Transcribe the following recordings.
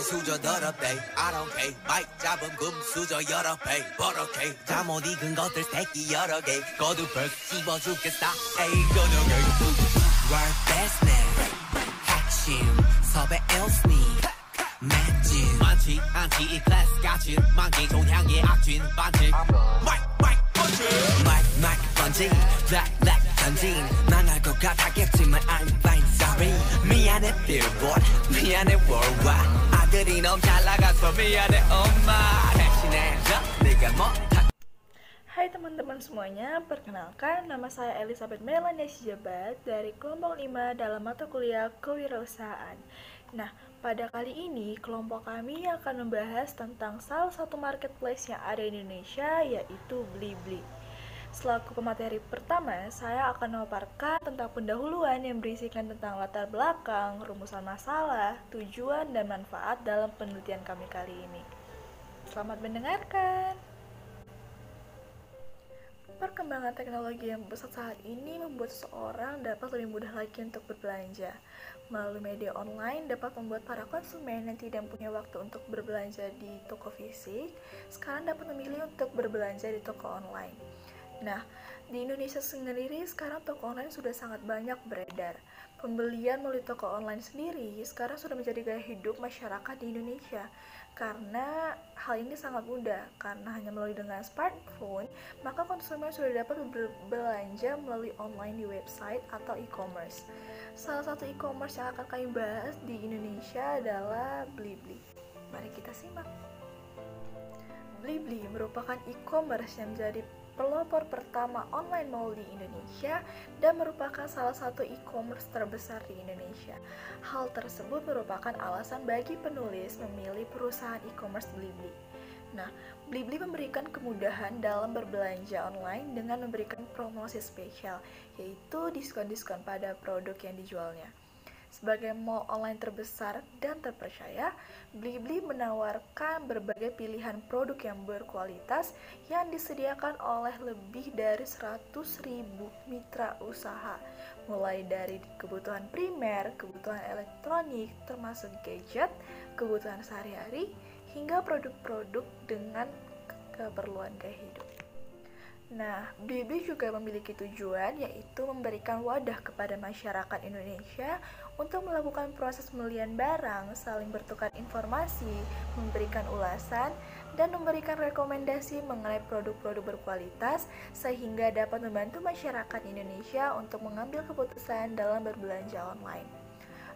수저 더럽대 I don't care 마이크 잡은 금수저 여러 배 버럭해 잠못 익은 것들 새끼 여러 개 거두벌 씹어 죽겠다 에이 저녁에 Work best man 핵심 섭외 일스니 맷진 많지 않지 이 클래스 같이 만기 종향의 악진 반칙 마이크 번지 black 전진 난 알 것 같았겠지만 I'm fine sorry 미안해 billboard 미안해 worldwide 아들이 너무 잘 나가서 미안해 엄마 대신해줘 네가 못한. Hai teman-teman semuanya, perkenalkan nama saya Elizabeth Melania Sijabat dari kelompok 5 dalam mata kuliah Kewirausahaan. Nah, pada kali ini kelompok kami akan membahas tentang salah satu marketplace yang ada di Indonesia, yaitu Blibli. Selaku pemateri pertama, saya akan memaparkan tentang pendahuluan yang berisikan tentang latar belakang, rumusan masalah, tujuan, dan manfaat dalam penelitian kami kali ini. Selamat mendengarkan! Perkembangan teknologi yang pesat saat ini membuat seseorang dapat lebih mudah lagi untuk berbelanja. Melalui media online dapat membuat para konsumen yang tidak punya waktu untuk berbelanja di toko fisik, sekarang dapat memilih untuk berbelanja di toko online. Nah, di Indonesia sendiri sekarang toko online sudah sangat banyak beredar. Pembelian melalui toko online sendiri sekarang sudah menjadi gaya hidup masyarakat di Indonesia. Karena hal ini sangat mudah, karena hanya melalui dengan smartphone, maka konsumen sudah dapat berbelanja melalui online di website atau e-commerce. Salah satu e-commerce yang akan kami bahas di Indonesia adalah Blibli. Mari kita simak. Blibli merupakan e-commerce yang menjadi pelopor pertama online mall di Indonesia dan merupakan salah satu e-commerce terbesar di Indonesia. Hal tersebut merupakan alasan bagi penulis memilih perusahaan e-commerce Blibli. Nah, Blibli memberikan kemudahan dalam berbelanja online dengan memberikan promosi spesial, yaitu diskon-diskon pada produk yang dijualnya. Sebagai mall online terbesar dan terpercaya, Blibli menawarkan berbagai pilihan produk yang berkualitas yang disediakan oleh lebih dari 100.000 mitra usaha, mulai dari kebutuhan primer, kebutuhan elektronik, termasuk gadget, kebutuhan sehari-hari, hingga produk-produk dengan keperluan gaya hidup. Nah, Blibli juga memiliki tujuan, yaitu memberikan wadah kepada masyarakat Indonesia untuk melakukan proses pembelian barang, saling bertukar informasi, memberikan ulasan, dan memberikan rekomendasi mengenai produk-produk berkualitas sehingga dapat membantu masyarakat Indonesia untuk mengambil keputusan dalam berbelanja online.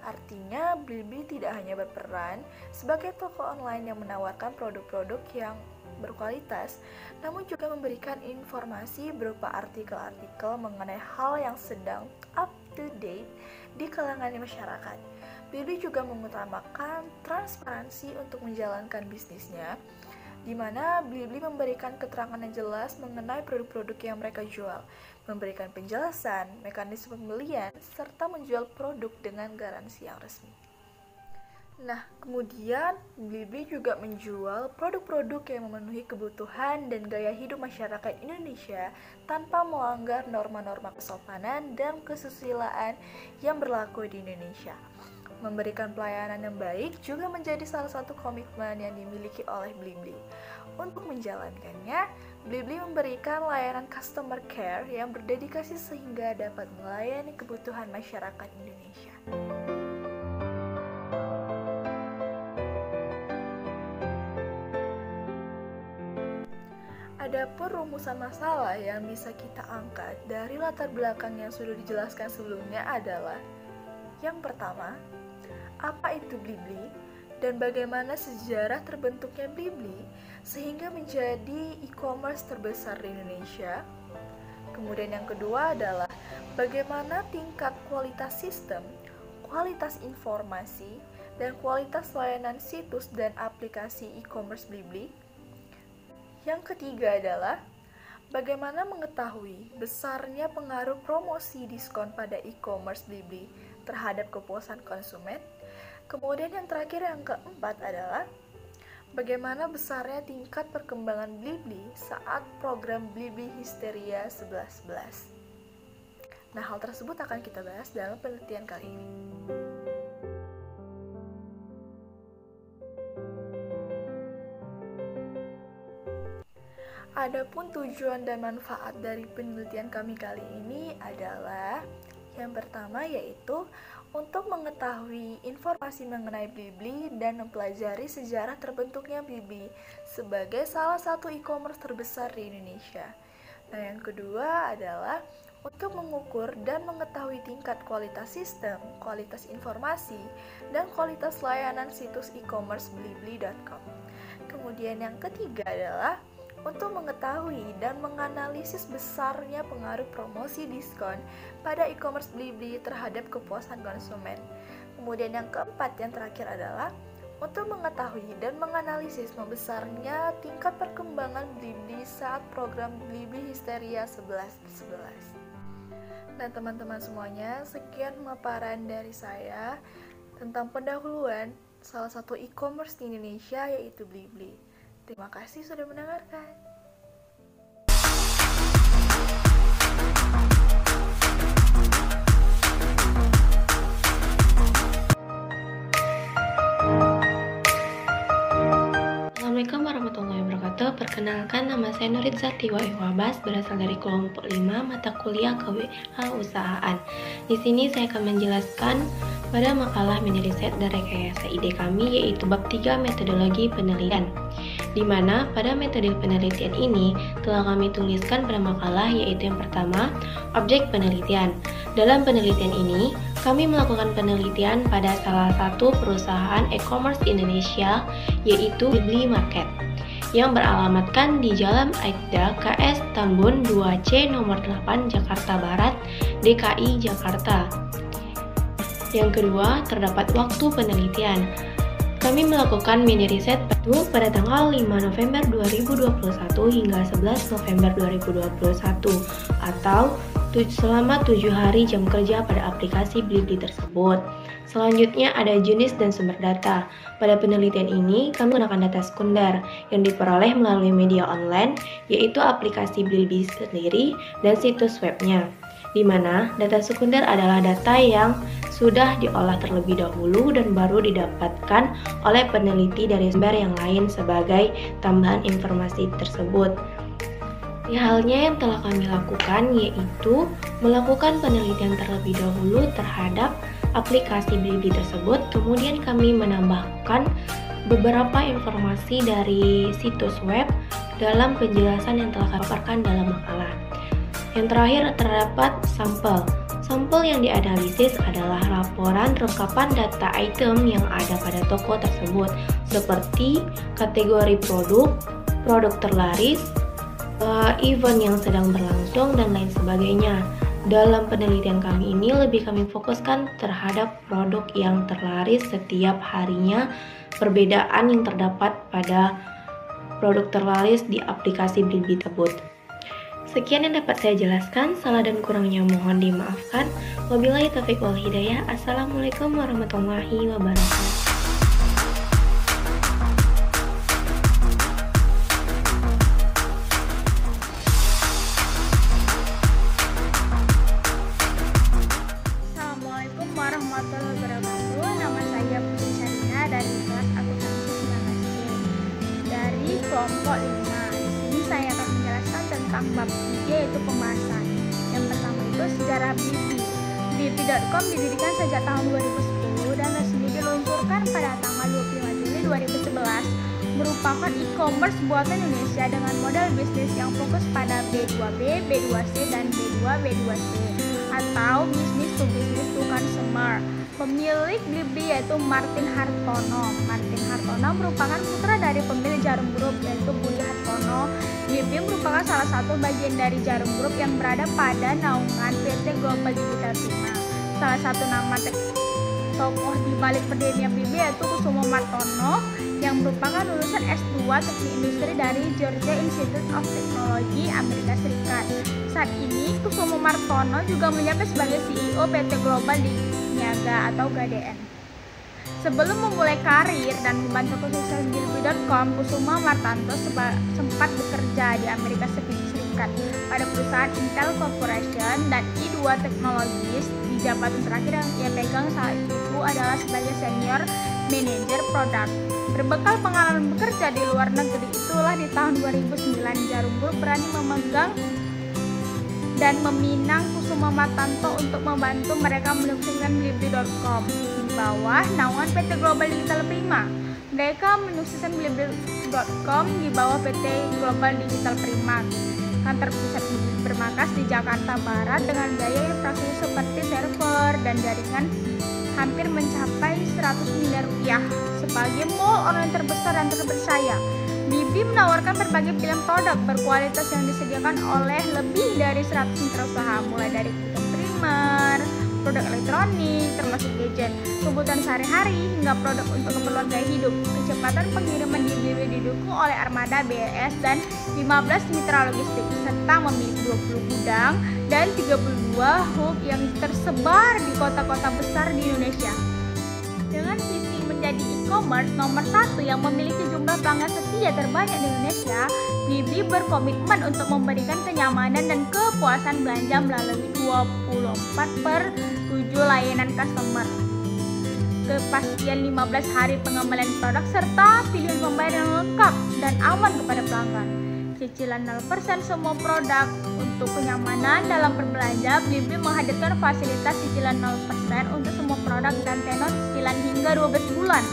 Artinya, Blibli tidak hanya berperan sebagai toko online yang menawarkan produk-produk yang berkualitas, namun juga memberikan informasi berupa artikel-artikel mengenai hal yang sedang up to date di kalangan masyarakat. Blibli juga mengutamakan transparansi untuk menjalankan bisnisnya, di mana Blibli memberikan keterangan yang jelas mengenai produk-produk yang mereka jual, memberikan penjelasan, mekanisme pembelian, serta menjual produk dengan garansi yang resmi. Nah, kemudian Blibli juga menjual produk-produk yang memenuhi kebutuhan dan gaya hidup masyarakat Indonesia tanpa melanggar norma-norma kesopanan dan kesusilaan yang berlaku di Indonesia. Memberikan pelayanan yang baik juga menjadi salah satu komitmen yang dimiliki oleh Blibli. Untuk menjalankannya, Blibli memberikan layanan customer care yang berdedikasi sehingga dapat melayani kebutuhan masyarakat Indonesia. Adapun rumusan masalah yang bisa kita angkat dari latar belakang yang sudah dijelaskan sebelumnya adalah: yang pertama, apa itu Blibli dan bagaimana sejarah terbentuknya Blibli sehingga menjadi e-commerce terbesar di Indonesia. Kemudian yang kedua adalah bagaimana tingkat kualitas sistem, kualitas informasi, dan kualitas layanan situs dan aplikasi e-commerce Blibli. Yang ketiga adalah bagaimana mengetahui besarnya pengaruh promosi diskon pada e-commerce Blibli terhadap kepuasan konsumen. Kemudian yang terakhir, yang keempat adalah bagaimana besarnya tingkat perkembangan Blibli saat program Blibli Histeria 1111. Nah, hal tersebut akan kita bahas dalam penelitian kali ini. Adapun tujuan dan manfaat dari penelitian kami kali ini adalah yang pertama yaitu untuk mengetahui informasi mengenai Blibli dan mempelajari sejarah terbentuknya Blibli sebagai salah satu e-commerce terbesar di Indonesia. Nah, yang kedua adalah untuk mengukur dan mengetahui tingkat kualitas sistem, kualitas informasi, dan kualitas layanan situs e-commerce blibli.com. Kemudian yang ketiga adalah untuk mengetahui dan menganalisis besarnya pengaruh promosi diskon pada e-commerce Blibli terhadap kepuasan konsumen. Kemudian yang keempat, yang terakhir adalah untuk mengetahui dan menganalisis membesarnya tingkat perkembangan Blibli saat program Blibli Histeria 11/11. Nah teman-teman semuanya, sekian pemaparan dari saya tentang pendahuluan salah satu e-commerce di Indonesia yaitu Blibli. Terima kasih sudah mendengarkan. Assalamualaikum warahmatullahi wabarakatuh. Perkenalkan, nama saya Nurid Zatiwa Iwabas, berasal dari kelompok 5 mata kuliah Kewirausahaan. Di sini saya akan menjelaskan pada makalah mini riset dan rekayasa ide kami, yaitu bab 3 metodologi penelitian, di mana pada metode penelitian ini telah kami tuliskan pada makalah, yaitu yang pertama, objek penelitian. Dalam penelitian ini, kami melakukan penelitian pada salah satu perusahaan e-commerce di Indonesia, yaitu Blibli Market, yang beralamatkan di Jalan Aibda KS Tambun 2C nomor 8 Jakarta Barat, DKI Jakarta. Yang kedua, terdapat waktu penelitian. Kami melakukan mini riset pada tanggal 5 November 2021 hingga 11 November 2021 atau selama 7 hari jam kerja pada aplikasi Blibli tersebut. Selanjutnya ada jenis dan sumber data. Pada penelitian ini, kami menggunakan data sekunder yang diperoleh melalui media online, yaitu aplikasi Blibli sendiri dan situs webnya, di mana data sekunder adalah data yang sudah diolah terlebih dahulu dan baru didapatkan oleh peneliti dari sumber yang lain sebagai tambahan informasi tersebut. Halnya yang telah kami lakukan yaitu melakukan penelitian terlebih dahulu terhadap aplikasi Blibli tersebut, kemudian kami menambahkan beberapa informasi dari situs web dalam penjelasan yang telah kami paparkan dalam makalah. Yang terakhir terdapat sampel. Sampel yang dianalisis adalah laporan rekapan data item yang ada pada toko tersebut, seperti kategori produk, produk terlaris, event yang sedang berlangsung, dan lain sebagainya. Dalam penelitian kami ini lebih kami fokuskan terhadap produk yang terlaris setiap harinya, perbedaan yang terdapat pada produk terlaris di aplikasi Blibli tersebut. Sekian yang dapat saya jelaskan, salah dan kurangnya mohon dimaafkan. Wabillahi taufiq wal hidayah. Assalamualaikum warahmatullahi wabarakatuh. Warahmatullahi wabarakatuh. Nama saya Putri Syarina dari kelas akuntansi 19C dari kelompok 5. Di sini saya akan menjelaskan tentang bab 3 yaitu pembahasan. Yang pertama itu sejarah Blibli. Blibli.com didirikan sejak tahun 2010 dan resmi diluncurkan pada tanggal 25 Juli 2011. Merupakan e-commerce buatan Indonesia dengan model bisnis yang fokus pada B2B, B2C, dan B2B2C atau business to business to consumer. Pemilik Blibli yaitu Martin Hartono. Martin Hartono merupakan putra dari pemilik Jarum Group yaitu Budi Hartono. Blibli merupakan salah satu bagian dari Jarum Group yang berada pada naungan PT Global Digital Prima. Salah satu nama tokoh di balik berdirinya Blibli yaitu Kusumo Martono yang merupakan lulusan S2 Teknik Industri dari Georgia Institute of Technology, Amerika Serikat. Saat ini, Kusumo Martono juga menjabat sebagai CEO PT Global Niaga atau GDN. Sebelum memulai karir dan membantu kesuksesan Blibli.com, Kusumo Martono sempat bekerja di Amerika Serikat pada perusahaan Intel Corporation dan I2 Technologies. Di jabatan terakhir yang ia pegang saat itu adalah sebagai Senior Manager Product. Berbekal pengalaman bekerja di luar negeri, itulah di tahun 2009 Jarum Group berani memegang dan meminang Kusuma Matanto untuk membantu mereka meluncurkan Blibli.com di bawah naungan PT Global Digital Prima. Mereka meluncurkan Blibli.com di bawah PT Global Digital Prima. Kantor pusat bermarkas di Jakarta Barat dengan biaya infrastruktur seperti server dan jaringan hampir mencapai 100 miliar rupiah. Sebagai mall online terbesar dan terpercaya, Blibli menawarkan berbagai pilihan produk berkualitas yang disediakan oleh lebih dari 100 mitra usaha, mulai dari kebutuhan primer, produk elektronik, termasuk gadget, kebutuhan sehari-hari, hingga produk untuk keperluan gaya hidup. Kecepatan pengiriman di Blibli didukung oleh armada BRS dan 15 mitra logistik, serta memiliki 20 gudang dan 32 hub yang tersebar di kota-kota besar di Indonesia. Dengan visi menjadi e-commerce nomor 1 yang memiliki jumlah pelanggan setia terbanyak di Indonesia, Blibli berkomitmen untuk memberikan kenyamanan dan kepuasan belanja melalui 24/7 layanan customer, kepastian 15 hari pengembalian produk, serta pilihan pembayaran yang lengkap dan aman kepada pelanggan. Cicilan 0% semua produk. Untuk kenyamanan dalam berbelanja, Blibli menghadirkan fasilitas cicilan 0% untuk semua produk dan tenor cicilan hingga 12 bulan.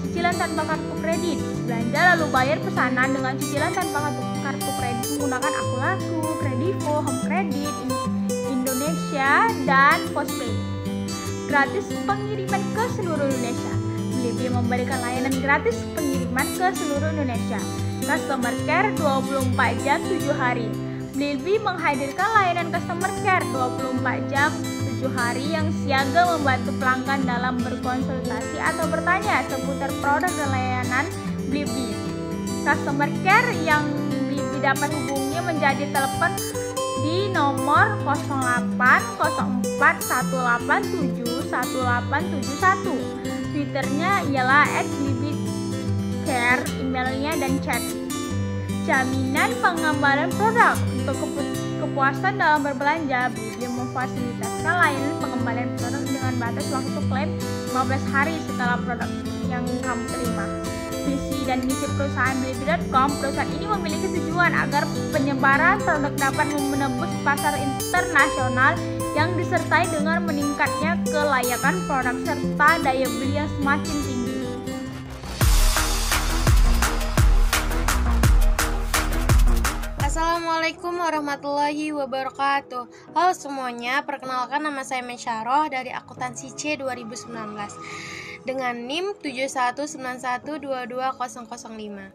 Cicilan tanpa kartu kredit. Belanja lalu bayar pesanan dengan cicilan tanpa kartu kredit menggunakan Akulaku, Kredivo, Home Credit, Indonesia, dan Postpay. Gratis pengiriman ke seluruh Indonesia. Blibli memberikan layanan gratis pengiriman ke seluruh Indonesia. Customer Care 24 jam 7 hari. Blibli menghadirkan layanan Customer Care 24 jam 7 hari yang siaga membantu pelanggan dalam berkonsultasi atau bertanya seputar produk dan layanan Blibli. Customer Care yang Blibli dapat hubungi menjadi telepon di nomor 08041871. Twitternya ialah @bliblicare, emailnya dan chat. Jaminan pengembalian produk. Untuk kepuasan dalam berbelanja, Blibli memfasilitasikan layanan pengembalian produk dengan batas waktu klaim 15 hari setelah produk yang kamu terima. Visi dan misi perusahaan Blibli.com, perusahaan ini memiliki tujuan agar penyebaran produk dapat menembus pasar internasional yang disertai dengan meningkatnya kelayakan produk serta daya beli yang semakin tinggi. Assalamualaikum warahmatullahi wabarakatuh. Halo semuanya, perkenalkan nama saya Mesyaroh dari Akuntansi C 2019 dengan NIM 7191220005.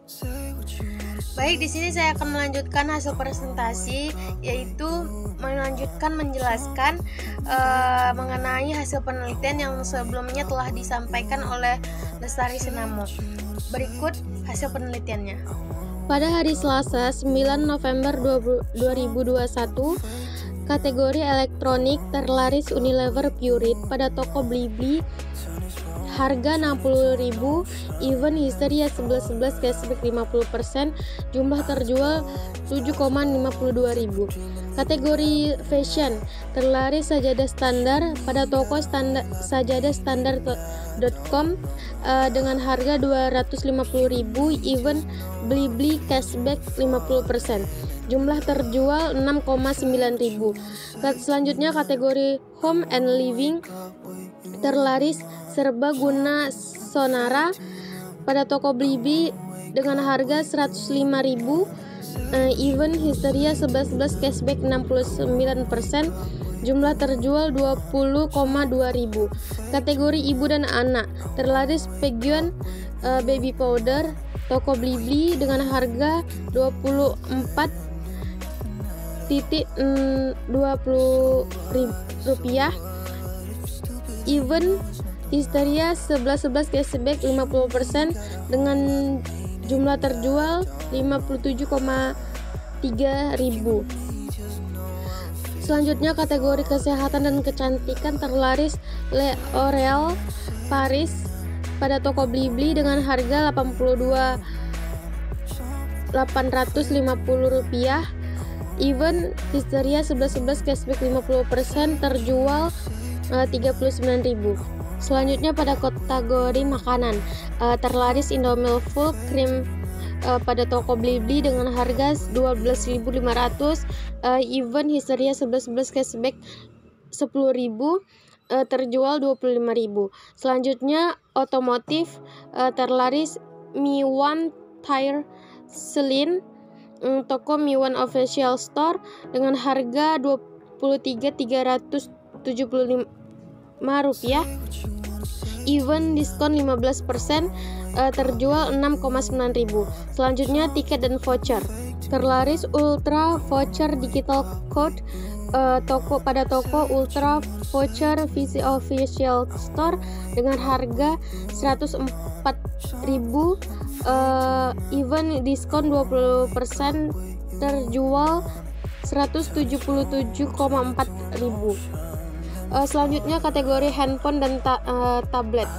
Baik, di sini saya akan melanjutkan hasil presentasi, yaitu menjelaskan mengenai hasil penelitian yang sebelumnya telah disampaikan oleh Lestari Sinamo. Berikut hasil penelitiannya. Pada hari Selasa 9 November 2021, kategori elektronik terlaris Unilever Pureit pada toko Blibli harga 60.000, event Histeria 11.11 cashback 50%, jumlah terjual 7,52.000. Kategori fashion terlaris sajadah standar pada toko sajadahstandar.com dengan harga 250.000, event Blibli cashback 50%, jumlah terjual 6,9.000. Selanjutnya kategori home and living terlaris serbaguna Sonara pada toko Blibli dengan harga 105.000, event Histeria 11.11 cashback 69%, jumlah terjual 20,2.000. Kategori ibu dan anak terlaris Peguan baby powder toko Blibli dengan harga 24.20 rupiah, event Histeria 11.11 cashback 50% dengan jumlah terjual 57,3.000. Selanjutnya kategori kesehatan dan kecantikan terlaris L'Oreal Paris pada toko Blibli dengan harga 82.850 rupiah, event Histeria 11.11 cashback 50% terjual 39.000. Selanjutnya pada kategori makanan, terlaris Indomie full cream pada toko Blibli dengan harga 12.500, event Histeria 11.11 cashback 10.000, terjual 25.000. Selanjutnya otomotif, terlaris Mi One Tire Selin toko Mi One Official Store dengan harga 23.375 rupiah, event diskon 15%, terjual 6,9.000. Selanjutnya tiket dan voucher, terlaris Ultra Voucher Digital Code pada toko Ultra Voucher Visi Official Store dengan harga 104.000, event diskon 20%, terjual 177,4.000. Selanjutnya kategori handphone dan tablet,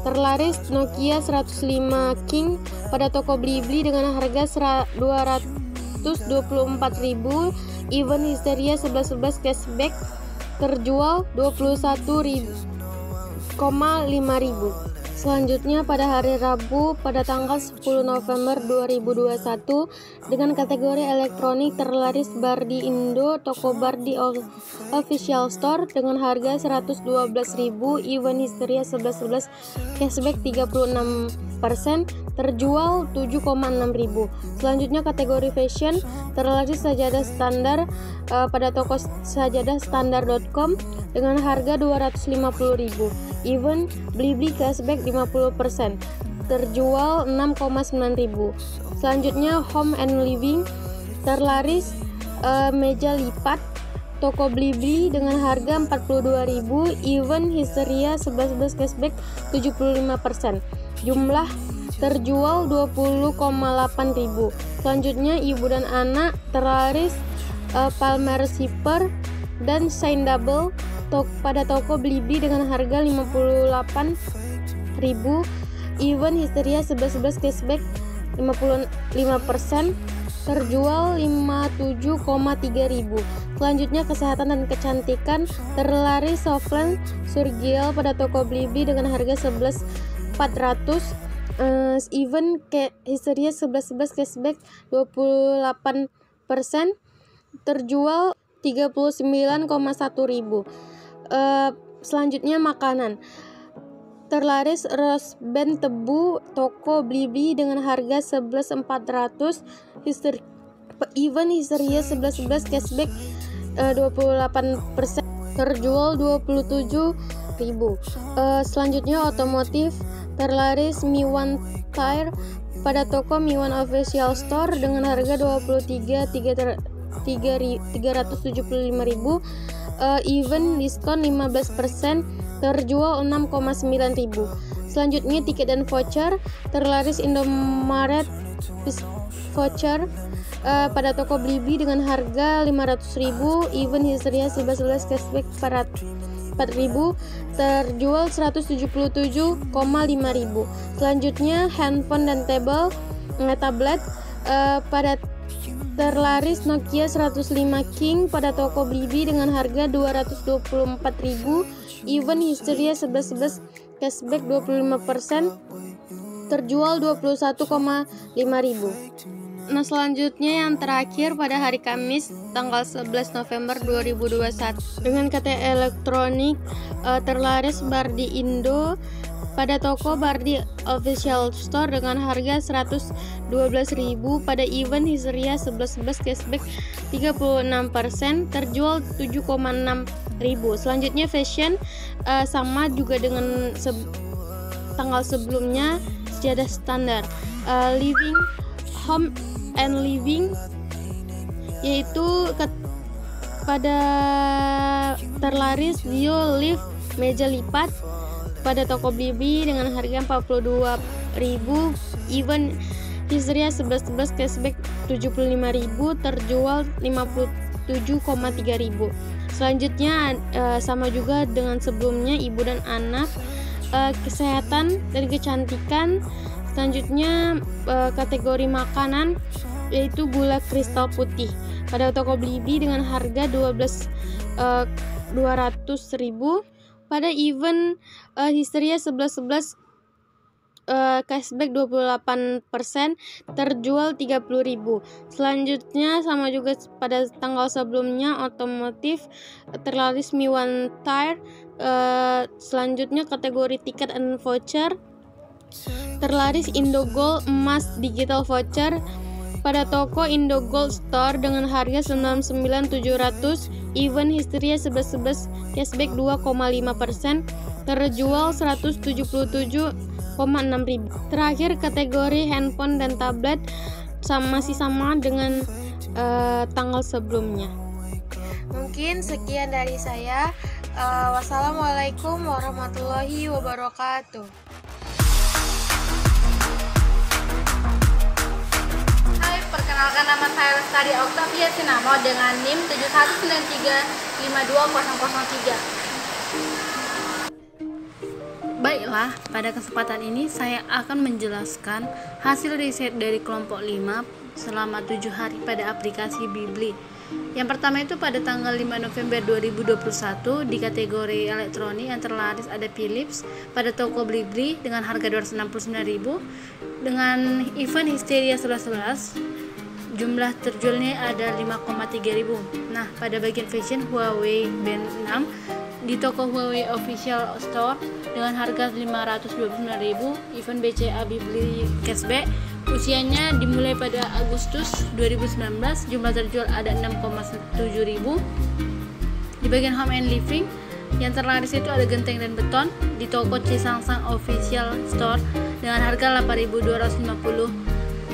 terlaris Nokia 105 King pada toko Blibli dengan harga 224.000, event Histeria 11.11 cashback, terjual 21.500. Selanjutnya pada hari Rabu pada tanggal 10 November 2021 dengan kategori elektronik, terlaris Bardi Indo toko Bardi Official Store dengan harga 112.000, event Histeria 11.11 cashback 36%, terjual 7,6.000. Selanjutnya kategori fashion, terlaris sajadah standar pada toko sajadahstandar.com dengan harga 250.000, event Blibli cashback 50%, terjual 6,9.000. Selanjutnya home and living, terlaris meja lipat toko Blibli dengan harga 42.000, event Histeria 11.11 cashback 75%, jumlah terjual 20,8.000. Selanjutnya ibu dan anak, terlaris Palmer Zipper dan Shine Double pada toko Blibli dengan harga 58.000, event Histeria 11.11 cashback 55%, terjual 57,3.000. Selanjutnya kesehatan dan kecantikan, terlaris Softland Surgical pada toko Blibli dengan harga 11.400, event Histeria 11.11 cashback 28%, terjual 39,1.000. Selanjutnya makanan, terlaris Rose Band tebu toko Blibli dengan harga 11.400, event Histeria 11.11 cashback 28%, terjual 27.000. Selanjutnya otomotif, terlaris Mi One Tire pada toko Mi One Official Store dengan harga 23.375.000, event diskon 15%, terjual 6,9.000. Selanjutnya tiket dan voucher, terlaris Indomaret voucher pada toko Blibli dengan harga 500.000, event Histeria 11.11 cashback 4.000, terjual 177,5.000. Selanjutnya handphone dan tablet pada terlaris Nokia 105 King pada toko Blibli dengan harga 224.000, event Histeria 11.11 cashback 25%, terjual 21,5.000. Nah, selanjutnya yang terakhir pada hari Kamis tanggal 11 November 2021 dengan KT elektronik, terlaris Bardi Indo pada toko Bardi Official Store dengan harga 112.000 pada event Histeria 11.11 cashback 36%, terjual 7,6.000. Selanjutnya fashion, sama juga dengan tanggal sebelumnya, sejadah standar, living home and living, yaitu pada terlaris Dio Live meja lipat pada toko Blibli dengan harga 42.000, event Histeria 11.11 cashback 75.000, terjual 57,3.000. Selanjutnya sama juga dengan sebelumnya, ibu dan anak, kesehatan dan kecantikan. Selanjutnya kategori makanan, yaitu gula kristal putih pada toko Blibli dengan harga 200.000, Pada event Histeria 11.11 cashback 28%, terjual 30.000. Selanjutnya sama juga pada tanggal sebelumnya otomotif terlaris Mi One Tire. Selanjutnya kategori tiket and voucher terlaris Indogold emas digital voucher pada toko Indogold Store dengan harga 99.700. Event Histeria 11.11 cashback 2,5%, terjual 177,6.000. Terakhir kategori handphone dan tablet masih sama dengan tanggal sebelumnya. Mungkin sekian dari saya. Wassalamualaikum warahmatullahi wabarakatuh. Hai, perkenalkan nama saya Lestari Octavia Sinamo dengan NIM 7193520003. Baiklah, pada kesempatan ini saya akan menjelaskan hasil riset dari kelompok 5 selama 7 hari pada aplikasi Blibli. Yang pertama itu pada tanggal 5 November 2021 di kategori elektronik yang terlaris ada Philips pada toko Blibli dengan harga 269.000. Dengan event Histeria 11.11 jumlah terjualnya ada 5,3.000. Nah, pada bagian fashion Huawei Band 6 di toko Huawei Official Store dengan harga 529.000. Event BCA Blibli cashback usianya dimulai pada Agustus 2019, jumlah terjual ada 6,7.000. Di bagian home and living yang terlaris itu ada genteng dan beton di toko Cisangsang Official Store dengan harga 8.250.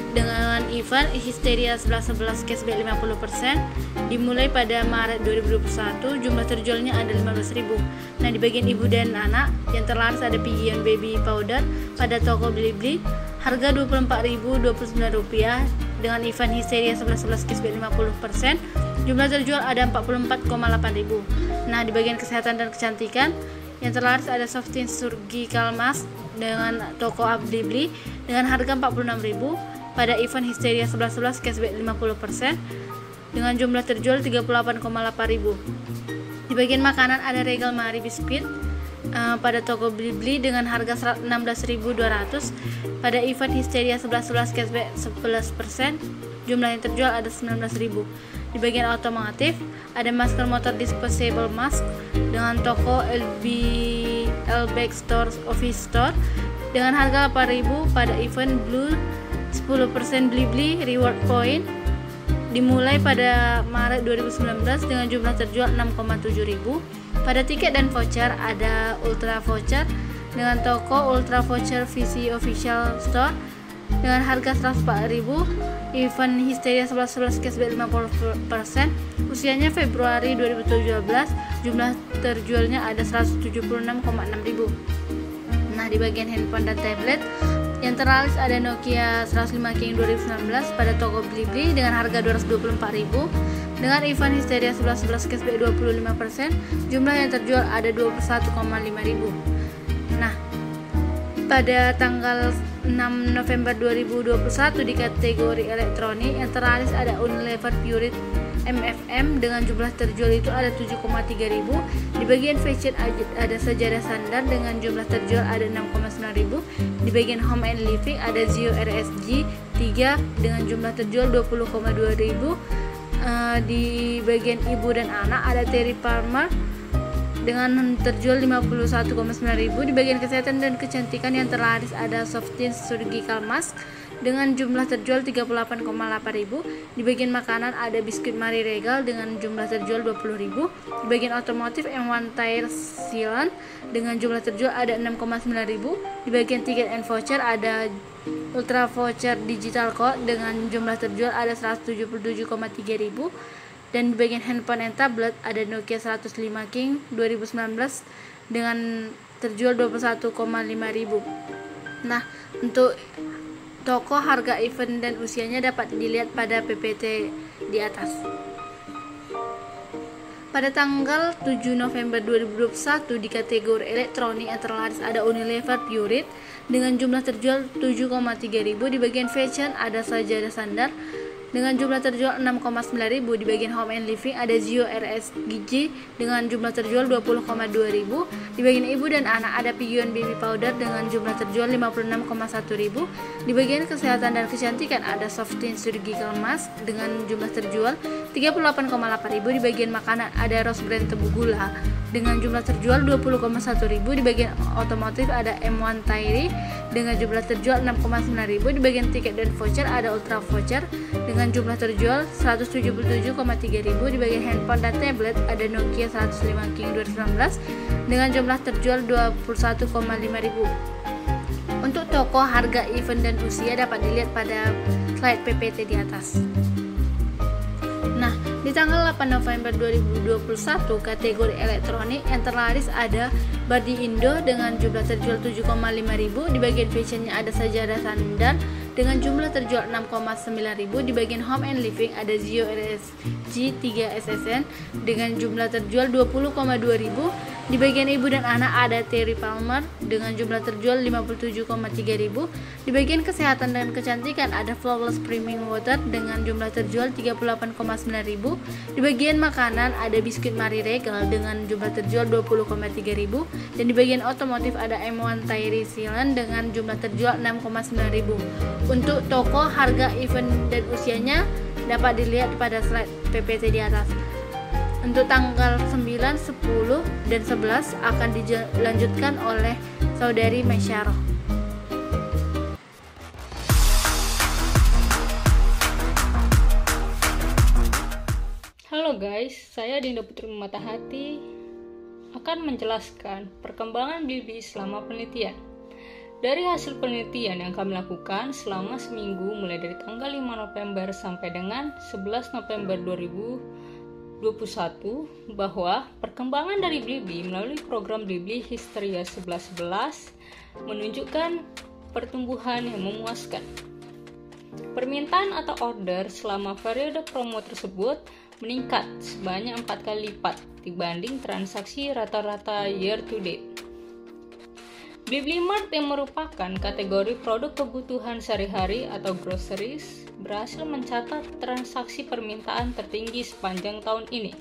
Dengan event Histeria 11.11 cashback 50% dimulai pada Maret 2021, jumlah terjualnya ada 15.000. Nah, di bagian ibu dan anak yang terlaris ada Pigeon Baby Powder pada toko Blibli harga Rp24.029. Dengan event Histeria 11.11 cashback 50%, jumlah terjual ada 44,8.000. Nah, di bagian kesehatan dan kecantikan yang terlaris ada Softin Surgical Mask dengan toko Blibli dengan harga 46.000. Pada event Histeria 11.11 cashback 50% dengan jumlah terjual 38,8.000. Di bagian makanan ada Regal Marie Biskuit pada toko Blibli dengan harga 16.200. Pada event Histeria 11.11 cashback 11%, jumlah yang terjual ada 19.000. Di bagian otomotif ada masker motor disposable mask dengan toko LBX Store Office Store dengan harga 8.000. Pada event Blue 10% Blibli Reward Point dimulai pada Maret 2019 dengan jumlah terjual 6,7.000. Pada tiket dan voucher ada Ultra Voucher dengan toko Ultra Voucher VC Official Store dengan harga 104.000. Event Histeria 11.11 cashback 50%, usianya Februari 2017, jumlah terjualnya ada 176,6.000. Nah, di bagian handphone dan tablet yang terlaris ada Nokia 105 King 2019 pada toko Blibli dengan harga 224.000. Dengan event Histeria 11.11 cashback 25%, jumlah yang terjual ada 21,5.000. Nah, pada tanggal 6 November 2021 di kategori elektronik yang terlaris ada Unilever Pureit MFM dengan jumlah terjual itu ada 7,3.000. Di bagian fashion ada Sejadah Sandar dengan jumlah terjual ada 6,9.000. Di bagian home and living ada Zio RSG 3 dengan jumlah terjual 20,2.000. Di bagian ibu dan anak ada Terry Palmer dengan terjual 51,9.000. Di bagian kesehatan dan kecantikan yang terlaris ada Softin Surgical Mask dengan jumlah terjual 38,8.000. Di bagian makanan ada biskuit Marie Regal dengan jumlah terjual 20.000. Di bagian otomotif M1 Tire Silon dengan jumlah terjual ada 6,9.000. Di bagian tiket and voucher ada Ultra Voucher Digital Code dengan jumlah terjual ada 177,3.000. Dan di bagian handphone and tablet ada Nokia 105 King 2019 dengan terjual 21,5.000. Nah, untuk toko, harga, event, dan usianya dapat dilihat pada PPT di atas. Pada tanggal 7 November 2021 di kategori elektronik yang terlaris ada Unilever Pureit dengan jumlah terjual 7,3.000. Di bagian fashion ada Sejadah Sandar dengan jumlah terjual 6,9.000. Di bagian Home and Living ada Zio RSGJ dengan jumlah terjual 20,2.000. Di bagian Ibu dan Anak ada Pigeon Baby Powder dengan jumlah terjual 56,1.000. Di bagian Kesehatan dan Kecantikan ada Softin Surgical Mask dengan jumlah terjual 38,8.000. Di bagian Makanan ada Rose Brand Tebu Gula dengan jumlah terjual 20,1.000. Di bagian Otomotif ada M1 Tyree dengan jumlah terjual 6,9.000. Di bagian Tiket dan Voucher ada Ultra Voucher dengan jumlah terjual 177,3.000. Di bagian handphone dan tablet ada Nokia 105 King 2019 dengan jumlah terjual 21,5.000. Untuk toko, harga, event, dan usia dapat dilihat pada slide PPT di atas. Nah, di tanggal 8 November 2021, kategori elektronik yang terlaris ada Bardi Indo dengan jumlah terjual 7,5.000. Di bagian fashionnya ada Sajadah Sandal dengan jumlah terjual 6,9.000. Di bagian Home and Living ada Zio RSG 3 SSN dengan jumlah terjual 20,2.000. Di bagian Ibu dan Anak ada Terry Palmer dengan jumlah terjual 57,3.000. Di bagian Kesehatan dan Kecantikan ada Flawless Premium Water dengan jumlah terjual 38,9.000. Di bagian Makanan ada Biskuit Marie Regal dengan jumlah terjual 20,3.000. Dan di bagian Otomotif ada M1 Tyree Sealant dengan jumlah terjual 6,9.000. Untuk toko, harga, event, dan usianya dapat dilihat pada slide PPT di atas. Untuk tanggal 9, 10, dan 11 akan dilanjutkan oleh Saudari Mesyarah. Halo guys, saya Dinda Putri Matahati akan menjelaskan perkembangan Blibli selama penelitian. Dari hasil penelitian yang kami lakukan selama seminggu mulai dari tanggal 5 November sampai dengan 11 November 2021 bahwa perkembangan dari Blibli melalui program Blibli Histeria 1111 menunjukkan pertumbuhan yang memuaskan. Permintaan atau order selama periode promo tersebut meningkat sebanyak 4 kali lipat dibanding transaksi rata-rata year to date. Blibli Mart yang merupakan kategori produk kebutuhan sehari-hari atau groceries berhasil mencatat transaksi permintaan tertinggi sepanjang tahun ini.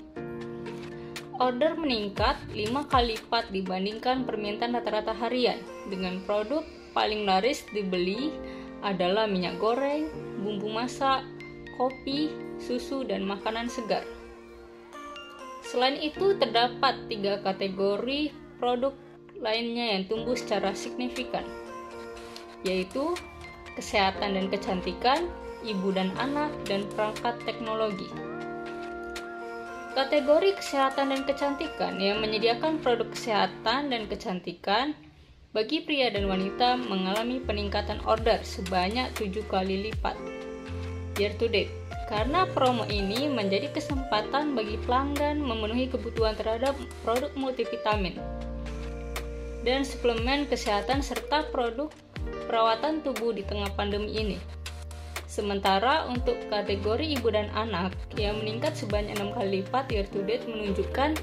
Order meningkat 5 kali lipat dibandingkan permintaan rata-rata harian, dengan produk paling laris dibeli adalah minyak goreng, bumbu masak, kopi, susu, dan makanan segar. Selain itu, terdapat 3 kategori produk lainnya yang tumbuh secara signifikan, yaitu kesehatan dan kecantikan, ibu dan anak, dan perangkat teknologi. Kategori kesehatan dan kecantikan yang menyediakan produk kesehatan dan kecantikan bagi pria dan wanita mengalami peningkatan order sebanyak 7 kali lipat year to date, karena promo ini menjadi kesempatan bagi pelanggan memenuhi kebutuhan terhadap produk multivitamin dan suplemen kesehatan serta produk perawatan tubuh di tengah pandemi ini. Sementara untuk kategori ibu dan anak yang meningkat sebanyak 6 kali lipat year to date menunjukkan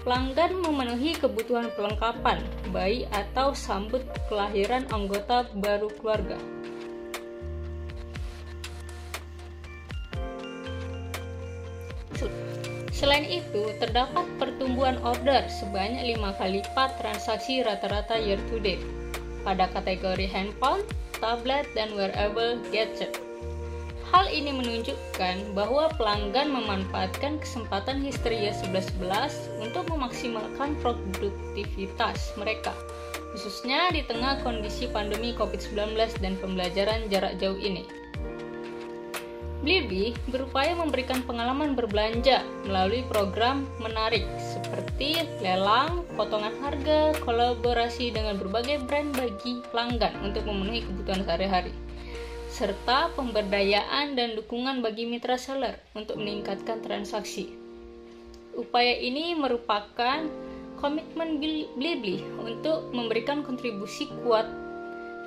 pelanggan memenuhi kebutuhan perlengkapan bayi atau sambut kelahiran anggota baru keluarga. Selain itu, terdapat pertumbuhan order sebanyak 5 kali lipat transaksi rata-rata year to date pada kategori handphone, tablet, dan wearable gadget. Hal ini menunjukkan bahwa pelanggan memanfaatkan kesempatan Histeria 1111 untuk memaksimalkan produktivitas mereka, khususnya di tengah kondisi pandemi COVID-19 dan pembelajaran jarak jauh ini. Blibli berupaya memberikan pengalaman berbelanja melalui program menarik seperti lelang, potongan harga, kolaborasi dengan berbagai brand bagi pelanggan untuk memenuhi kebutuhan sehari-hari, serta pemberdayaan dan dukungan bagi mitra seller untuk meningkatkan transaksi. Upaya ini merupakan komitmen Blibli untuk memberikan kontribusi kuat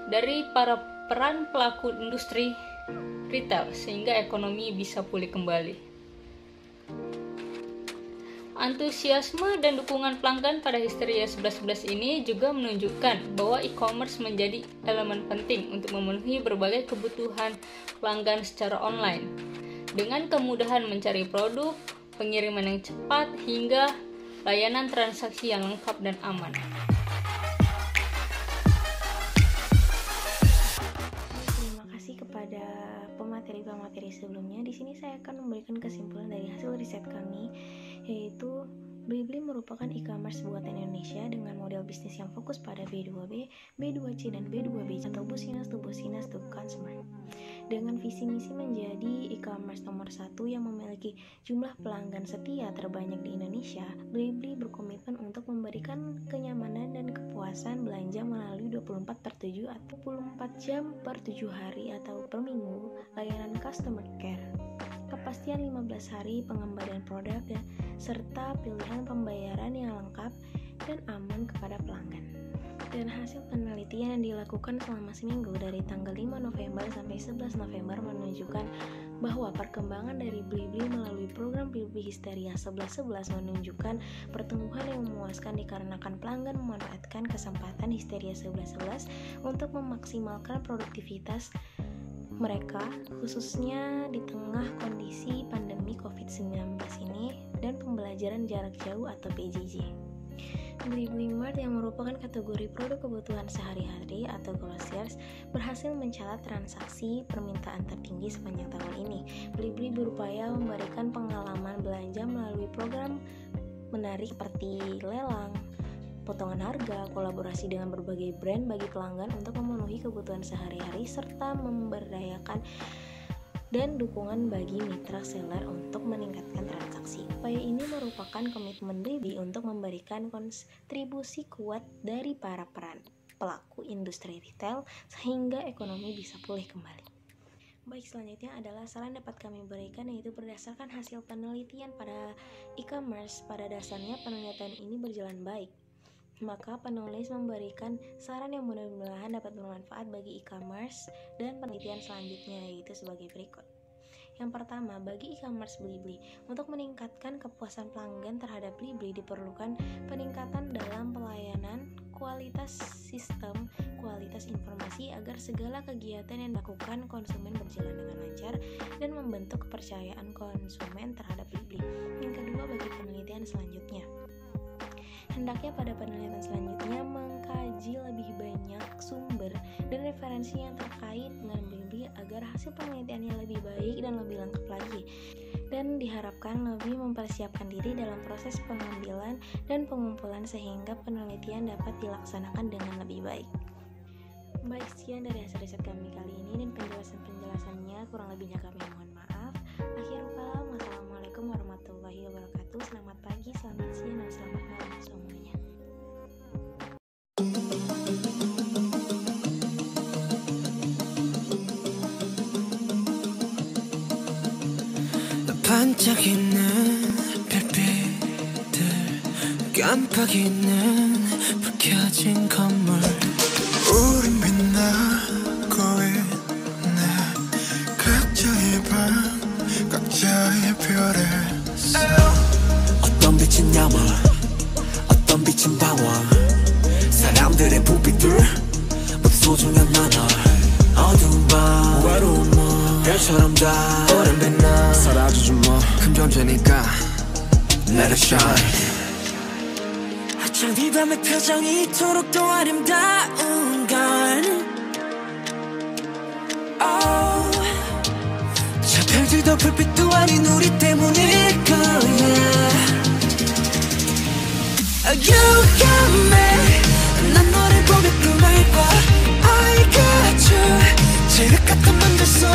dari para peran pelaku industri retail sehingga ekonomi bisa pulih kembali. Antusiasme dan dukungan pelanggan pada Histeria 11.11 ini juga menunjukkan bahwa e-commerce menjadi elemen penting untuk memenuhi berbagai kebutuhan pelanggan secara online. Dengan kemudahan mencari produk, pengiriman yang cepat, hingga layanan transaksi yang lengkap dan aman. Terima kasih kepada pemateri-pemateri sebelumnya. Di sini saya akan memberikan kesimpulan dari hasil riset kami, yaitu Blibli merupakan e-commerce buatan Indonesia dengan model bisnis yang fokus pada B2B, B2C, dan B2B atau business to consumer. Dengan visi misi menjadi e-commerce nomor 1 yang memiliki jumlah pelanggan setia terbanyak di Indonesia, Blibli berkomitmen untuk memberikan kenyamanan dan kepuasan belanja melalui 24/7 atau 24 jam per 7 hari atau per minggu, layanan customer care, kepastian 15 hari pengembalian produk, serta pilihan pembayaran yang lengkap dan aman kepada pelanggan. Dan hasil penelitian yang dilakukan selama seminggu dari tanggal 5 November sampai 11 November menunjukkan bahwa perkembangan dari Blibli melalui program Blibli Histeria 11.11 menunjukkan pertumbuhan yang memuaskan dikarenakan pelanggan memanfaatkan kesempatan Histeria 11.11 untuk memaksimalkan produktivitas mereka, khususnya di tengah kondisi pandemi COVID-19 ini dan pembelajaran jarak jauh atau PJJ. Blibli Mart yang merupakan kategori produk kebutuhan sehari-hari atau groceries berhasil mencatat transaksi permintaan tertinggi sepanjang tahun ini. Blibli berupaya memberikan pengalaman belanja melalui program menarik seperti lelang, potongan harga, kolaborasi dengan berbagai brand bagi pelanggan untuk memenuhi kebutuhan sehari-hari, serta memberdayakan dan dukungan bagi mitra seller untuk meningkatkan transaksi. Upaya ini merupakan komitmen Blibli untuk memberikan kontribusi kuat dari para peran pelaku industri retail sehingga ekonomi bisa pulih kembali. Baik, selanjutnya adalah saran dapat kami berikan, yaitu berdasarkan hasil penelitian pada e-commerce. Pada dasarnya penelitian ini berjalan baik, maka penulis memberikan saran yang mudah-mudahan dapat bermanfaat bagi e-commerce dan penelitian selanjutnya, yaitu sebagai berikut. Yang pertama, bagi e-commerce Blibli, untuk meningkatkan kepuasan pelanggan terhadap Blibli diperlukan peningkatan dalam pelayanan, kualitas sistem, kualitas informasi agar segala kegiatan yang dilakukan konsumen berjalan dengan lancar dan membentuk kepercayaan konsumen terhadap Blibli. Yang kedua, bagi penelitian selanjutnya, hendaknya pada penelitian selanjutnya mengkaji lebih banyak sumber dan referensi yang terkait dengan Blibli agar hasil penelitiannya lebih baik dan lebih lengkap lagi, dan diharapkan lebih mempersiapkan diri dalam proses pengambilan dan pengumpulan sehingga penelitian dapat dilaksanakan dengan lebih baik. Baik, sekian dari hasil riset kami kali ini, dan penjelasannya kurang lebihnya kami mohon maaf. Akhirul kalam, wassalamualaikum warahmatullahi wabarakatuh. Selamat pagi, selamat siang, dan selamat malam semuanya. 반짝이는 별빛들, 깜빡이는 불 켜진 건물, 우린 빛나고 있네. 각자의 방, 각자의 별에 어떤 빛은 야망, 어떤 빛은 방황. 사람들의 부비들 모두 소중한 나눠. 어두운 밤, 외로운 밤, 별처럼 다 오랜 빛나 사라져준 뭐 큰 존재니까 Let it shine. 어쩜 이 밤의 표정이 이토록 또 아름다운 건 저 별들도 불빛도 아닌 우리 때문일 거야. You got me, 난 너를 보며 꿈을 꿔. I got you, 지륵 같은 맘들 속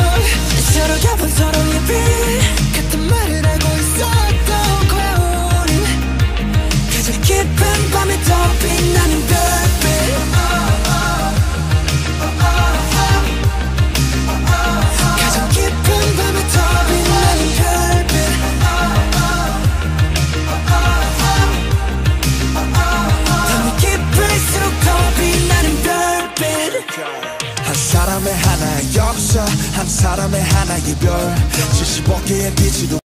서로 겹은 서로의 빛 같은 말을 하고 있었던 거야. 우린 가장 깊은 밤에 더 빛나는 별빛. 가장 깊은 밤에 더 빛나는 별빛. 밤이 깊을수록 더 빛나는 별빛. 한 사람의 하나의 역사, 한 사람의 하나의 별, 75개의 빛으로